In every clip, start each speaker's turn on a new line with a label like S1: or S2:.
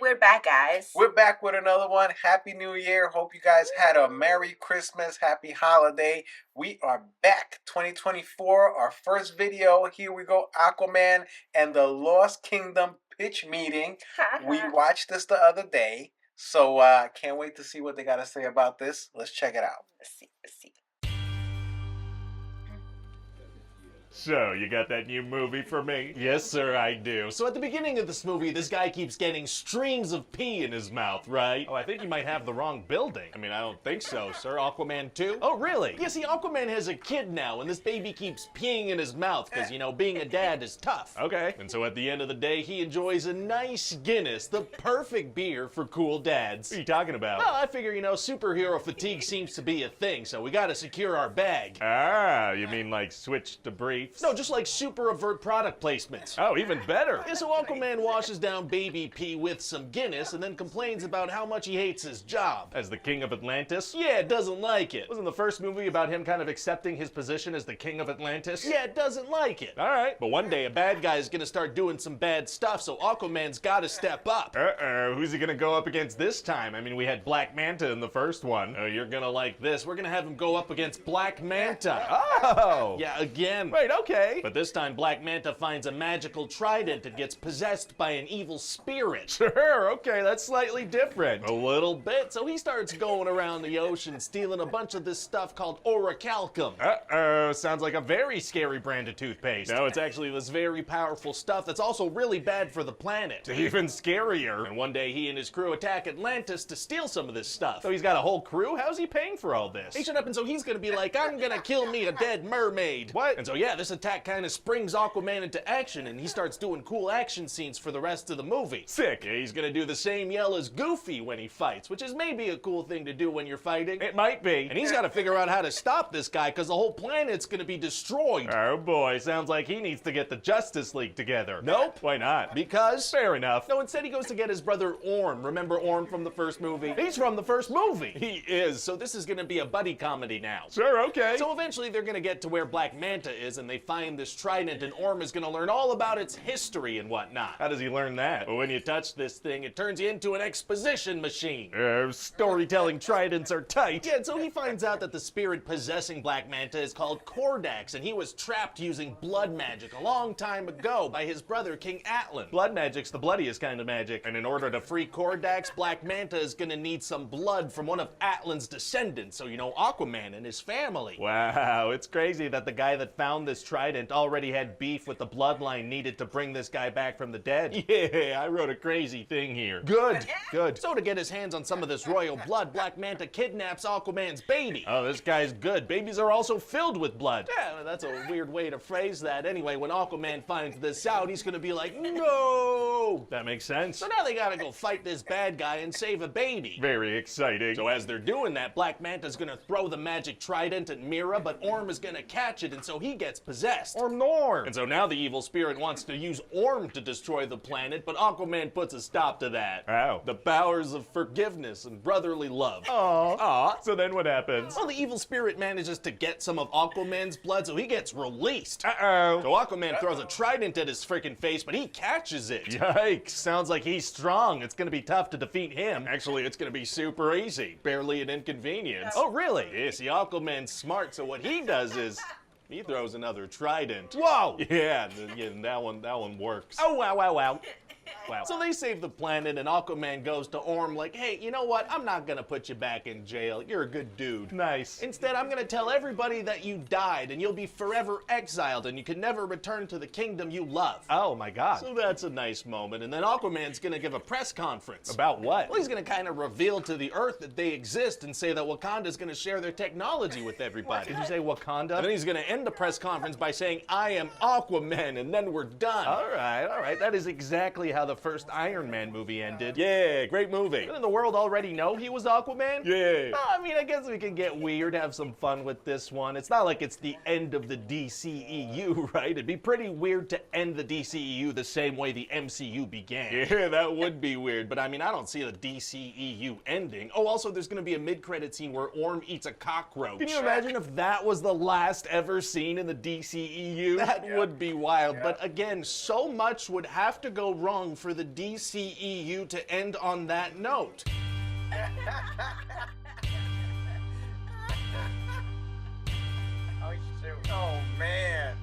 S1: we're back, guys.
S2: We're back with another one. Happy New Year. Hope you guys had a Merry Christmas, Happy Holiday. We are back. 2024, our first video. Here we go. Aquaman and the Lost Kingdom pitch meeting. We watched this the other day. So can't wait to see what they got to say about this. Let's check it out.
S1: Let's see.
S3: So, you got that new movie for me? Yes, sir, I do. So at the beginning of this movie, this guy keeps getting streams of pee in his mouth, right? Oh, I think you might have the wrong building. I mean, I don't think so, sir. Aquaman 2? Oh, really? Yeah, see, Aquaman has a kid now, and this baby keeps peeing in his mouth, because, you know, being a dad is tough. Okay. And so at the end of the day, he enjoys a nice Guinness, the perfect beer for cool dads. What are you talking about? Well, I figure, you know, superhero fatigue seems to be a thing, so we gotta secure our bag. Ah, you mean like switch to briefs? No, just like super avert product placements. Oh, even better. Yeah, so Aquaman washes down baby pee with some Guinness and then complains about how much he hates his job. As the king of Atlantis? Yeah, doesn't like it. Wasn't the first movie about him kind of accepting his position as the king of Atlantis? Yeah, doesn't like it. Alright, but one day a bad guy is gonna start doing some bad stuff, so Aquaman's gotta step up. Uh-oh, who's he gonna go up against this time? I mean, we had Black Manta in the first one. Oh, you're gonna like this. We're gonna have him go up against Black Manta. Oh! Yeah, again. Wait, okay. But this time Black Manta finds a magical trident and gets possessed by an evil spirit. Sure, okay, that's slightly different. A little bit. So he starts going around the ocean stealing a bunch of this stuff called orichalcum. Uh-oh, sounds like a very scary brand of toothpaste. No, it's actually this very powerful stuff that's also really bad for the planet. Even scarier. And one day he and his crew attack Atlantis to steal some of this stuff. So he's got a whole crew? How's he paying for all this? He shut up, and so he's gonna be like, I'm gonna kill me a dead mermaid. What? And so yeah, this attack kind of springs Aquaman into action, and he starts doing cool action scenes for the rest of the movie. Sick. Yeah, he's gonna do the same yell as Goofy when he fights, which is maybe a cool thing to do when you're fighting. It might be. And he's gotta figure out how to stop this guy, because the whole planet's gonna be destroyed. Oh boy, sounds like he needs to get the Justice League together. Nope. Why not? Because? Fair enough. No, instead he goes to get his brother Orm. Remember Orm from the first movie? He's from the first movie. He is, so this is gonna be a buddy comedy now. Sure, okay. So eventually they're gonna get to where Black Manta is, and they find this trident, and Orm is gonna learn all about its history and whatnot. How does he learn that? Well, when you touch this thing, it turns you into an exposition machine. Storytelling tridents are tight. Yeah, and so he finds out that the spirit possessing Black Manta is called Kordax, and he was trapped using blood magic a long time ago by his brother, King Atlan. Blood magic's the bloodiest kind of magic, and in order to free Kordax, Black Manta is gonna need some blood from one of Atlan's descendants, so you know, Aquaman and his family. Wow, it's crazy that the guy that found this trident already had beef with the bloodline needed to bring this guy back from the dead. Yeah, I wrote a crazy thing here. Good, good. So to get his hands on some of this royal blood, Black Manta kidnaps Aquaman's baby. Oh, this guy's good. Babies are also filled with blood. Yeah, that's a weird way to phrase that. Anyway, when Aquaman finds this out, he's gonna be like, no! That makes sense. So now they gotta go fight this bad guy and save a baby. Very exciting. So as they're doing that, Black Manta's gonna throw the magic trident at Mira, but Orm is gonna catch it, and so he gets possessed. Orm. And so now the evil spirit wants to use Orm to destroy the planet, but Aquaman puts a stop to that. How? The powers of forgiveness and brotherly love. Aww. So then what happens? Well, the evil spirit manages to get some of Aquaman's blood, so he gets released. Uh-oh. So Aquaman throws a trident at his freaking face, but he catches it. Yikes. Sounds like he's strong. It's gonna be tough to defeat him. Actually, it's gonna be super easy. Barely an inconvenience. Oh, really? Yeah, see, Aquaman's smart, so what he does is he throws another trident. Whoa! Yeah, that one works. Oh, wow. Wow. So they save the planet, and Aquaman goes to Orm like, hey, you know what? I'm not gonna put you back in jail. You're a good dude. Nice. Instead, I'm gonna tell everybody that you died, and you'll be forever exiled, and you can never return to the kingdom you love. Oh my god. So that's a nice moment, and then Aquaman's gonna give a press conference. About what? Well, he's gonna kind of reveal to the Earth that they exist and say that Wakanda's gonna share their technology with everybody. Did you say Wakanda? And then he's gonna end the press conference by saying, I am Aquaman, and then we're done. All right. That is exactly how the first Iron Man movie ended. Yeah, great movie. Didn't the world already know he was Aquaman? Yeah. I mean, I guess we can get weird, have some fun with this one. It's not like it's the end of the DCEU, right? It'd be pretty weird to end the DCEU the same way the MCU began. Yeah, that would be weird, but I mean, I don't see the DCEU ending. Oh, also, there's gonna be a mid-credit scene where Orm eats a cockroach. Can you imagine if that was the last ever scene in the DCEU? That would be wild, but again, so much would have to go wrong room for the DCEU to end on that note.
S2: Oh, shoot. Oh, man.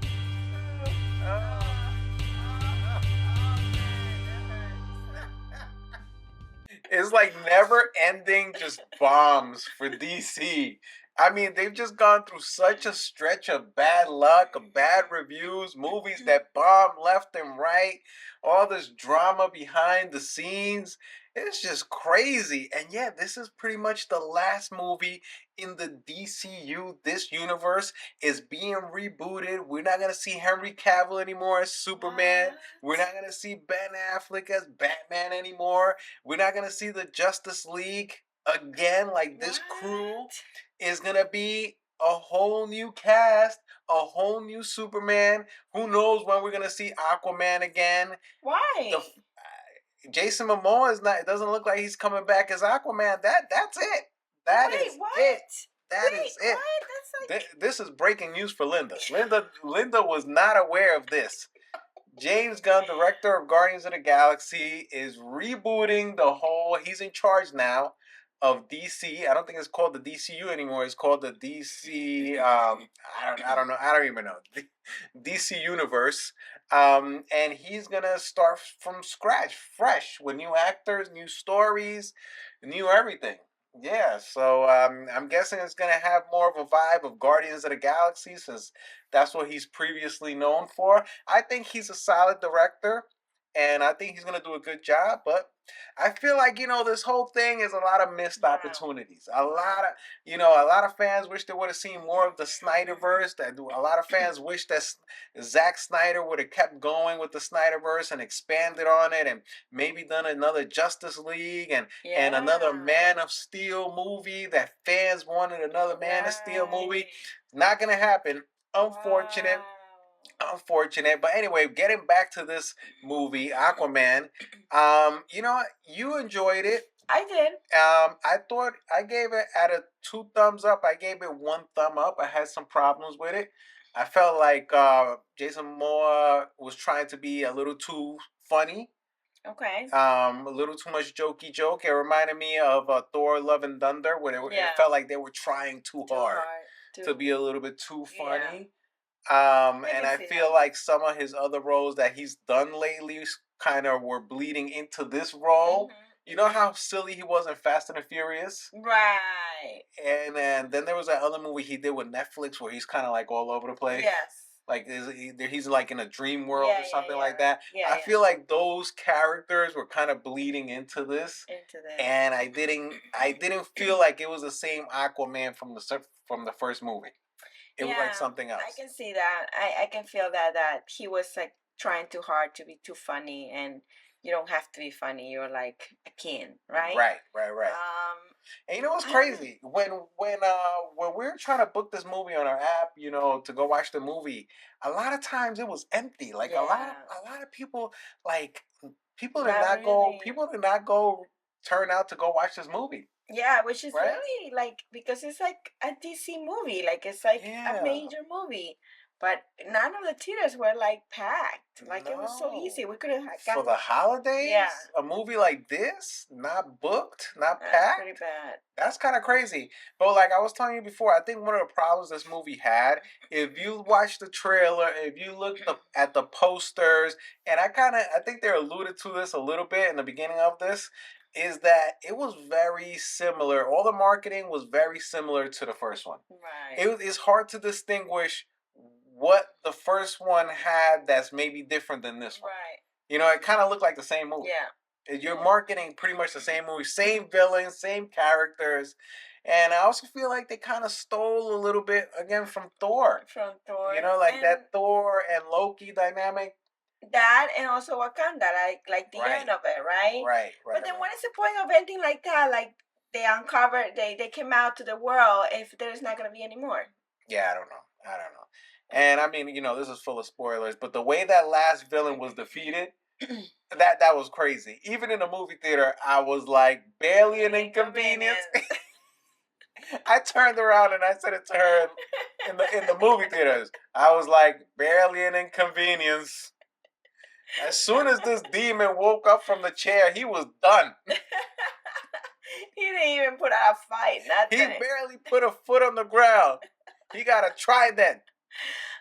S2: It's like never ending just bombs for DC. I mean, they've just gone through such a stretch of bad luck, of bad reviews, movies that bomb left and right, all this drama behind the scenes. It's just crazy. And yeah, this is pretty much the last movie in the DCU. This universe is being rebooted. We're not going to see Henry Cavill anymore as Superman. We're not going to see Ben Affleck as Batman anymore. We're not going to see the Justice League again. Like, this crew is going to be a whole new cast, a whole new Superman. Who knows when we're going to see Aquaman again?
S1: Why?
S2: Jason Momoa is not. It doesn't look like he's coming back as Aquaman. That's it. That is it. That is it.
S1: What? That's like...
S2: This is breaking news for Linda. Linda was not aware of this. James Gunn, director of Guardians of the Galaxy, is rebooting the whole. He's in charge now of DC. I don't think it's called the DCU anymore. It's called the DC. I don't know. I don't even know. DC Universe. And he's gonna start from scratch, fresh, with new actors, new stories, new everything. Yeah, so I'm guessing it's gonna have more of a vibe of Guardians of the Galaxy, since that's what he's previously known for. I think he's a solid director, and I think he's gonna do a good job. But I feel like, this whole thing is a lot of missed opportunities. A lot of fans wish they would have seen more of the Snyderverse. A lot of fans wish that Zack Snyder would have kept going with the Snyderverse and expanded on it, and maybe done another Justice League and another Man of Steel movie that fans wanted, another Man of Steel movie. Not gonna happen. Unfortunate. Unfortunate. But anyway, getting back to this movie, Aquaman, you enjoyed it.
S1: I did.
S2: I thought I gave it, out of 2 thumbs up, I gave it 1 thumb up. I had some problems with it. I felt like Jason Momoa was trying to be a little too funny.
S1: Okay.
S2: A little too much jokey joke. It reminded me of Thor: Love and Thunder, where it felt like they were trying too hard to be a little bit too funny. And I feel like some of his other roles that he's done lately kind of were bleeding into this role. Mm-hmm. You know how silly he was in Fast and the Furious?
S1: Right.
S2: And then there was that other movie he did with Netflix where he's kind of like all over the place.
S1: Yes.
S2: Like he's like in a dream world or something like that. Yeah, I feel like those characters were kind of bleeding into this. And I didn't feel like it was the same Aquaman from the first movie. It was like something else.
S1: I can see that. I can feel that he was like trying too hard to be too funny, and you don't have to be funny. You're like a king, right?
S2: Right. And you know what's crazy? When we were trying to book this movie on our app, to go watch the movie, a lot of times it was empty. Like a lot of people, people did not go turn out to go watch this movie.
S1: Yeah, which is really because it's like a DC movie, it's like a major movie, but none of the theaters were packed. It was so easy. We could have
S2: for the holidays. Yeah, a movie like this, not booked, not packed.
S1: Pretty bad.
S2: That's kind of crazy. But like I was telling you before, I think one of the problems this movie had, if you watch the trailer, if you look at the posters, and I think they alluded to this a little bit in the beginning of this, is that it was very similar. All the marketing was very similar to the first one.
S1: Right.
S2: It's hard to distinguish what the first one had that's maybe different than this one.
S1: Right.
S2: It kind of looked like the same movie.
S1: Yeah.
S2: You're marketing pretty much the same movie, same villains, same characters. And I also feel like they kind of stole a little bit, again, from Thor. That Thor and Loki dynamic.
S1: That, and also Wakanda, like the end of it, right?
S2: Right.
S1: But then what is the point of ending like that? Like they uncovered, they came out to the world if there's not going to be any more.
S2: Yeah, I don't know. And I mean, this is full of spoilers, but the way that last villain was defeated, that was crazy. Even in the movie theater, I was like, barely an inconvenience. I turned around and I said it to her in the movie theaters. I was like, barely an inconvenience. As soon as this demon woke up from the chair, he was done.
S1: He didn't even put out a fight,
S2: He
S1: nothing.
S2: barely put a foot on the ground. He got a trident.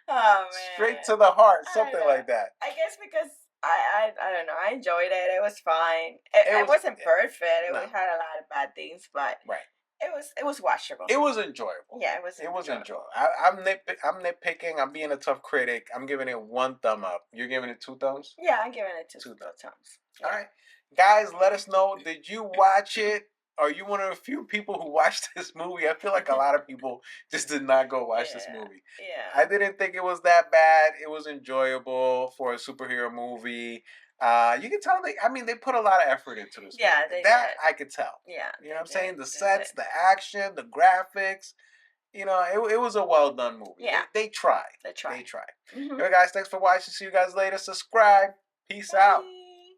S1: Oh man.
S2: Straight to the heart, something like that.
S1: I guess because I don't know. I enjoyed it. It was fine. It wasn't perfect. It had a lot of bad things, but
S2: right.
S1: It was watchable.
S2: It was enjoyable.
S1: Yeah, it was
S2: enjoyable. I'm nitpicking. I'm being a tough critic. I'm giving it 1 thumb up. You're giving it 2 thumbs?
S1: Yeah, I'm giving it two thumbs. Yeah.
S2: All right. Guys, let us know. Did you watch it? Are you one of the few people who watched this movie? I feel like a lot of people just did not go watch this movie.
S1: Yeah.
S2: I didn't think it was that bad. It was enjoyable for a superhero movie. You can tell they put a lot of effort into this movie.
S1: They
S2: that
S1: did.
S2: I could tell.
S1: Yeah.
S2: You know what I'm saying? The sets, the action, the graphics. You know, it was a well done movie.
S1: Yeah.
S2: They tried.
S1: They tried.
S2: Anyway, guys, thanks for watching. See you guys later. Subscribe. Peace out.